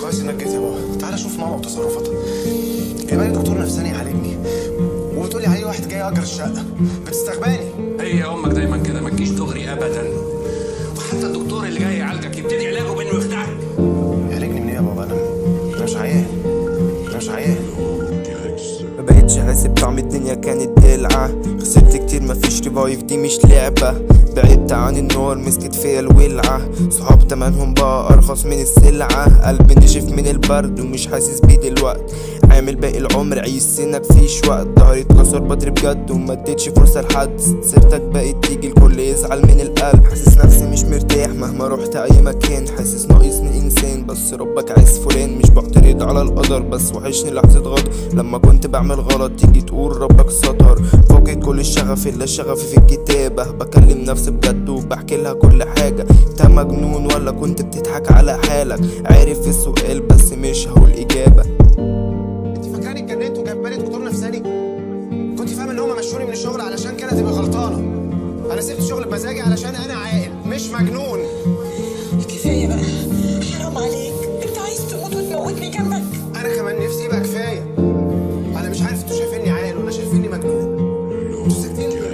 كويس انك جيت يا بابا. تعالى شوف ماما وتصرفاتها. جايبالي دكتور نفساني يعالجني وبتقولي عليه واحد جاي اجر الشقه. بتستغباني. هي امك دايما كده، ما تجيش دغري ابدا. وحتى الدكتور اللي جاي يعالجك يبتدي علاجه بانه يخدعك. يعالجني منين يا بابا؟ انا مش عيان. انا مش عيان. مبقتش حاسس بطعم الدنيا، كانت دلعة. خسرت كتير مفيش ريفايف، دي مش لعبة. بعدت عن النار مسكت فيا الولعة. صحاب تمنهم بقى ارخص من السلعة. قلبي نشف من البرد ومش حاسس بيه دلوقت. عامل باقي العمر عيش سنك فيش وقت. ضهري اتكسر بدري بجد وما اديتش فرصة لحد. سيرتك بقت تيجي الكل يزعل من القلب. حاسس نفسي مش مرتاح مهما رحت اي مكان. حاسس ناقصني انسان بس ربك عايز فلان. مش بعترض على القدر بس وحشني لحظة غدر. لما كنت بعمل غلط تيجي تقول ربك ستر. فوقت كل الشغف الا شغفي في الكتابة. بكلم نفسي بجد وبحكي لها كل حاجة. انت مجنون ولا كنت بتضحك على حالك؟ عارف السؤال بس مش هقول اجابة. انت فاكراني اتجننت وجايب بالي دكتور نفساني؟ كنت فاهم ان هم مشوني من الشغل علشان كده تبقى غلطانه. انا سبت الشغل بمزاجي علشان انا عاقل مش مجنون. كفايه بقى، حرام عليك. انت عايز تموت وتموتني جنبك؟ انا كمان نفسي يبقى كفايه. انا مش عارف انتوا شايفيني عاقل ولا شايفيني مجنون. انتوا ساكتين ليه؟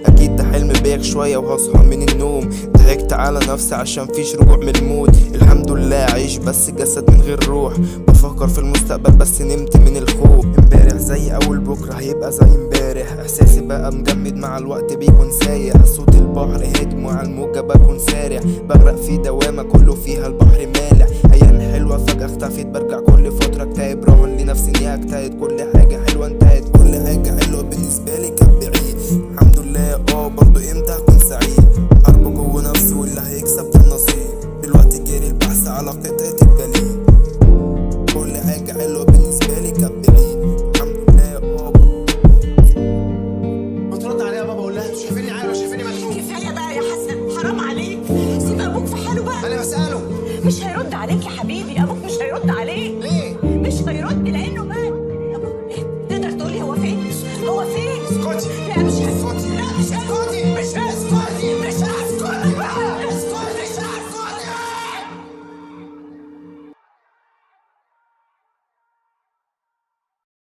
اكيد ده حلم بيك شوية وهصحى من النوم. ضحكت على نفسي عشان فيش رجوع من الموت. الحمد لله عيش بس جسد من غير روح. بفكر في المستقبل بس نمت من الخوف. امبارح زي اول بكرة هيبقى زي امبارح. احساسي بقى مجمد مع الوقت بيكون سايح. صوت البحر هادي مع الموجة بكون سارح. بغرق في دوامة كله فيها البحر مالح. ايام حلوة فجأة اختفت برجع كل فترة اكتئب. راهن لنفسي اني اجتهد كل حاجة حلوة انتهت. كل حاجة حلوة بالنسبة لي كانت بعيد. الحمد لله برضه امتى هكون سعيد. حرب جوه نفسي واللي هيكسب ده النصيب. دلوقتي جاري البحث على قطع